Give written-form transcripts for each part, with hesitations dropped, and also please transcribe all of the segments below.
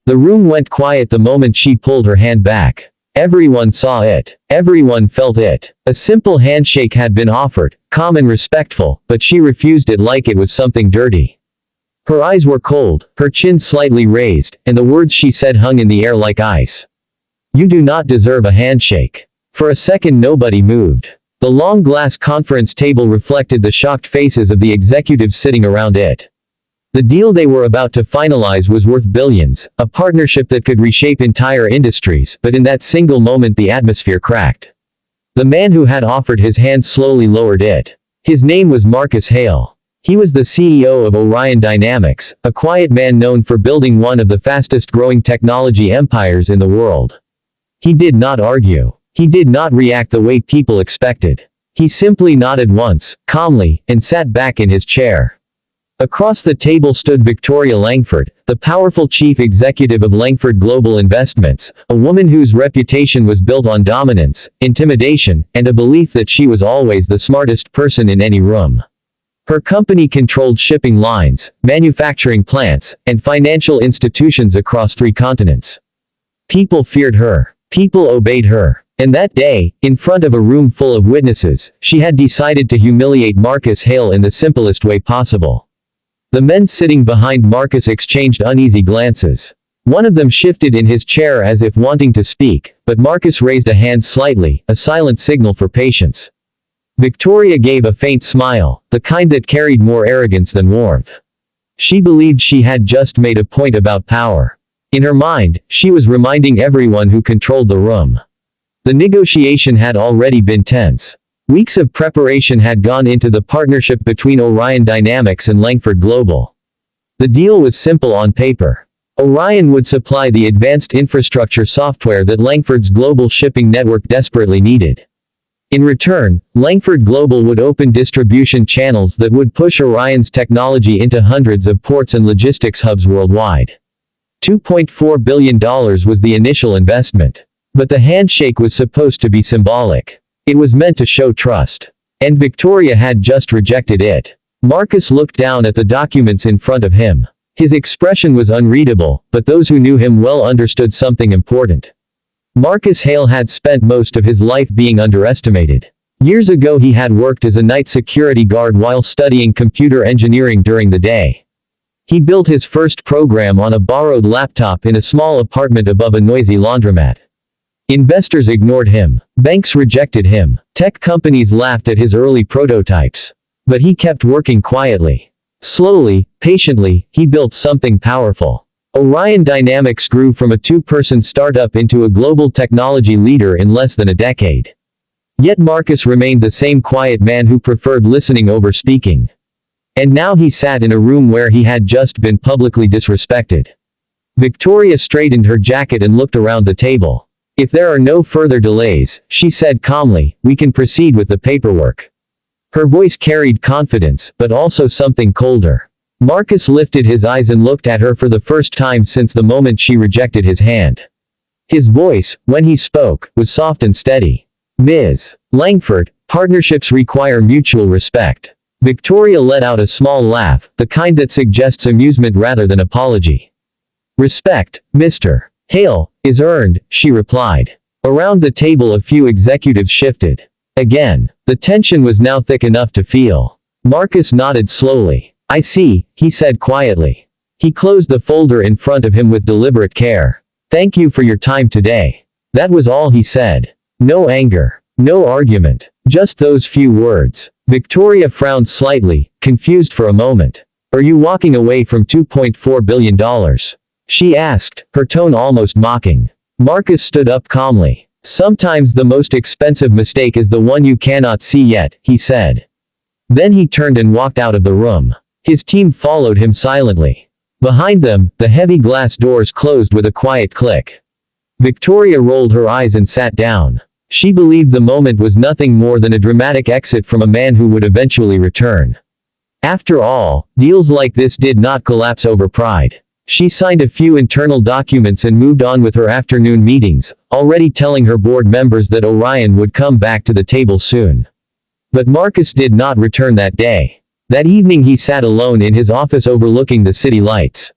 The room went quiet the moment she pulled her hand back. Everyone saw it. Everyone felt it. A simple handshake had been offered, calm and respectful, but she refused it like it was something dirty. Her eyes were cold, her chin slightly raised, and the words she said hung in the air like ice. You do not deserve a handshake. For a second nobody moved. The long glass conference table reflected the shocked faces of the executives sitting around it. The deal they were about to finalize was worth billions, a partnership that could reshape entire industries, but in that single moment the atmosphere cracked. The man who had offered his hand slowly lowered it. His name was Marcus Hale. He was the CEO of Orion Dynamics, a quiet man known for building one of the fastest-growing technology empires in the world. He did not argue. He did not react the way people expected. He simply nodded once, calmly, and sat back in his chair. Across the table stood Victoria Langford, the powerful chief executive of Langford Global Investments, a woman whose reputation was built on dominance, intimidation, and a belief that she was always the smartest person in any room. Her company controlled shipping lines, manufacturing plants, and financial institutions across 3 continents. People feared her. People obeyed her. And that day, in front of a room full of witnesses, she had decided to humiliate Marcus Hale in the simplest way possible. The men sitting behind Marcus exchanged uneasy glances. One of them shifted in his chair as if wanting to speak, but Marcus raised a hand slightly, a silent signal for patience. Victoria gave a faint smile, the kind that carried more arrogance than warmth. She believed she had just made a point about power. In her mind, she was reminding everyone who controlled the room. The negotiation had already been tense. Weeks of preparation had gone into the partnership between Orion Dynamics and Langford Global. The deal was simple on paper. Orion would supply the advanced infrastructure software that Langford's global shipping network desperately needed. In return, Langford Global would open distribution channels that would push Orion's technology into hundreds of ports and logistics hubs worldwide. $2.4 billion was the initial investment. But the handshake was supposed to be symbolic. It was meant to show trust. And Victoria had just rejected it. Marcus looked down at the documents in front of him. His expression was unreadable, but those who knew him well understood something important. Marcus Hale had spent most of his life being underestimated. Years ago he had worked as a night security guard while studying computer engineering during the day. He built his first program on a borrowed laptop in a small apartment above a noisy laundromat. Investors ignored him. Banks rejected him. Tech companies laughed at his early prototypes. But he kept working quietly. Slowly, patiently, he built something powerful. Orion Dynamics grew from a 2-person startup into a global technology leader in less than a decade. Yet Marcus remained the same quiet man who preferred listening over speaking. And now he sat in a room where he had just been publicly disrespected. Victoria straightened her jacket and looked around the table. If there are no further delays, she said calmly, we can proceed with the paperwork. Her voice carried confidence, but also something colder. Marcus lifted his eyes and looked at her for the first time since the moment she rejected his hand. His voice, when he spoke, was soft and steady. Ms. Langford, partnerships require mutual respect. Victoria let out a small laugh, the kind that suggests amusement rather than apology. Respect, Mr. Hale, is earned, she replied. Around the table a few executives shifted. Again, the tension was now thick enough to feel. Marcus nodded slowly. I see, he said quietly. He closed the folder in front of him with deliberate care. Thank you for your time today. That was all he said. No anger. No argument. Just those few words. Victoria frowned slightly, confused for a moment. Are you walking away from $2.4 billion? She asked, her tone almost mocking. Marcus stood up calmly. Sometimes the most expensive mistake is the one you cannot see yet, he said. Then he turned and walked out of the room. His team followed him silently. Behind them, the heavy glass doors closed with a quiet click. Victoria rolled her eyes and sat down. She believed the moment was nothing more than a dramatic exit from a man who would eventually return. After all, deals like this did not collapse over pride. She signed a few internal documents and moved on with her afternoon meetings, already telling her board members that Orion would come back to the table soon. But Marcus did not return that day. That evening he sat alone in his office overlooking the city lights.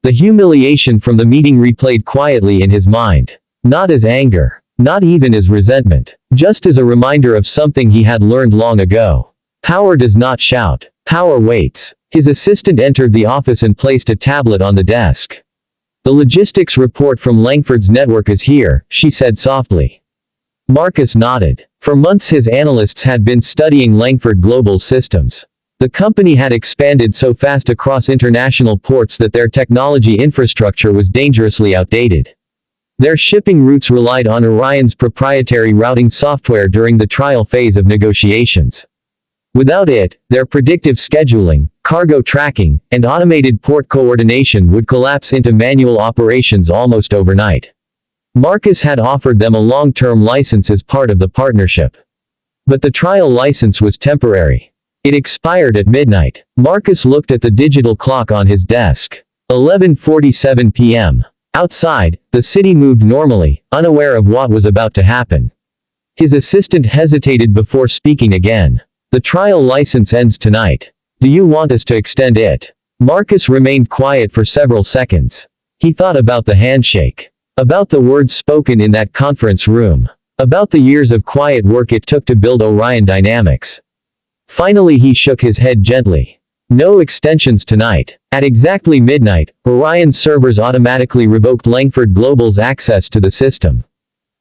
The humiliation from the meeting replayed quietly in his mind. Not as anger. Not even as resentment. Just as a reminder of something he had learned long ago. Power does not shout. Power waits. His assistant entered the office and placed a tablet on the desk. The logistics report from Langford's network is here, she said softly. Marcus nodded. For months his analysts had been studying Langford Global's systems. The company had expanded so fast across international ports that their technology infrastructure was dangerously outdated. Their shipping routes relied on Orion's proprietary routing software during the trial phase of negotiations. Without it, their predictive scheduling, cargo tracking, and automated port coordination would collapse into manual operations almost overnight. Marcus had offered them a long-term license as part of the partnership. But the trial license was temporary. It expired at midnight. Marcus looked at the digital clock on his desk. 11:47 p.m. Outside, the city moved normally, unaware of what was about to happen. His assistant hesitated before speaking again. The trial license ends tonight. Do you want us to extend it? Marcus remained quiet for several seconds. He thought about the handshake. About the words spoken in that conference room. About the years of quiet work it took to build Orion Dynamics. Finally he shook his head gently. No extensions tonight. At exactly midnight, Orion's servers automatically revoked Langford Global's access to the system.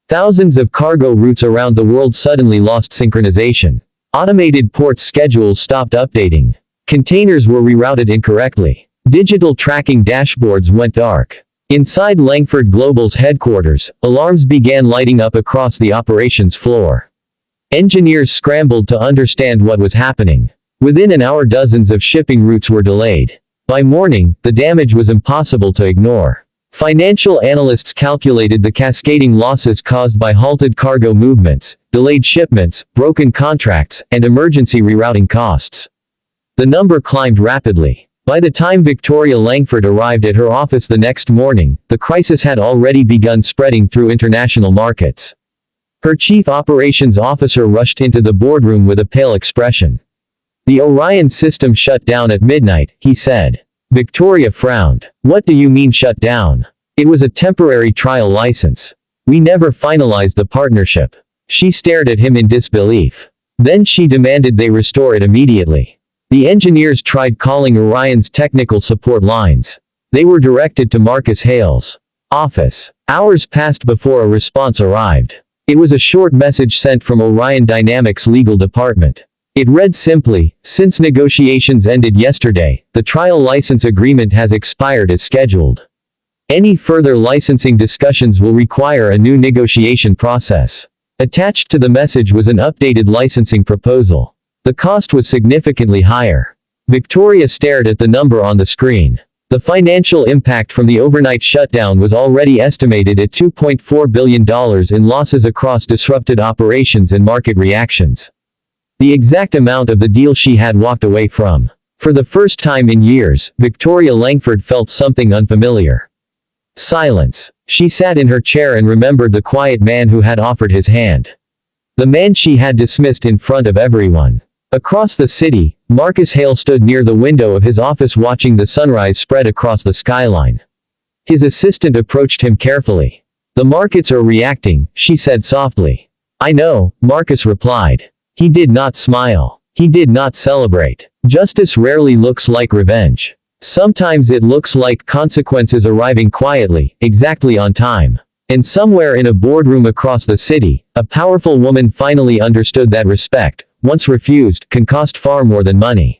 Thousands of cargo routes around the world suddenly lost synchronization. Automated port schedules stopped updating. Containers were rerouted incorrectly. Digital tracking dashboards went dark. Inside Langford Global's headquarters, alarms began lighting up across the operations floor. Engineers scrambled to understand what was happening. Within an hour dozens of shipping routes were delayed. By morning, the damage was impossible to ignore. Financial analysts calculated the cascading losses caused by halted cargo movements, delayed shipments, broken contracts, and emergency rerouting costs. The number climbed rapidly. By the time Victoria Langford arrived at her office the next morning, the crisis had already begun spreading through international markets. Her chief operations officer rushed into the boardroom with a pale expression. The Orion system shut down at midnight, he said. Victoria frowned. What do you mean shut down? It was a temporary trial license. We never finalized the partnership. She stared at him in disbelief. Then she demanded they restore it immediately. The engineers tried calling Orion's technical support lines. They were directed to Marcus Hale's office. Hours passed before a response arrived. It was a short message sent from Orion Dynamics' legal department. It read simply, since negotiations ended yesterday, the trial license agreement has expired as scheduled. Any further licensing discussions will require a new negotiation process. Attached to the message was an updated licensing proposal. The cost was significantly higher. Victoria stared at the number on the screen. The financial impact from the overnight shutdown was already estimated at $2.4 billion in losses across disrupted operations and market reactions. The exact amount of the deal she had walked away from. For the first time in years, Victoria Langford felt something unfamiliar. Silence. She sat in her chair and remembered the quiet man who had offered his hand. The man she had dismissed in front of everyone. Across the city, Marcus Hale stood near the window of his office watching the sunrise spread across the skyline. His assistant approached him carefully. The markets are reacting, she said softly. I know, Marcus replied. He did not smile. He did not celebrate. Justice rarely looks like revenge. Sometimes it looks like consequences arriving quietly, exactly on time. And somewhere in a boardroom across the city, a powerful woman finally understood that respect, once refused, can cost far more than money.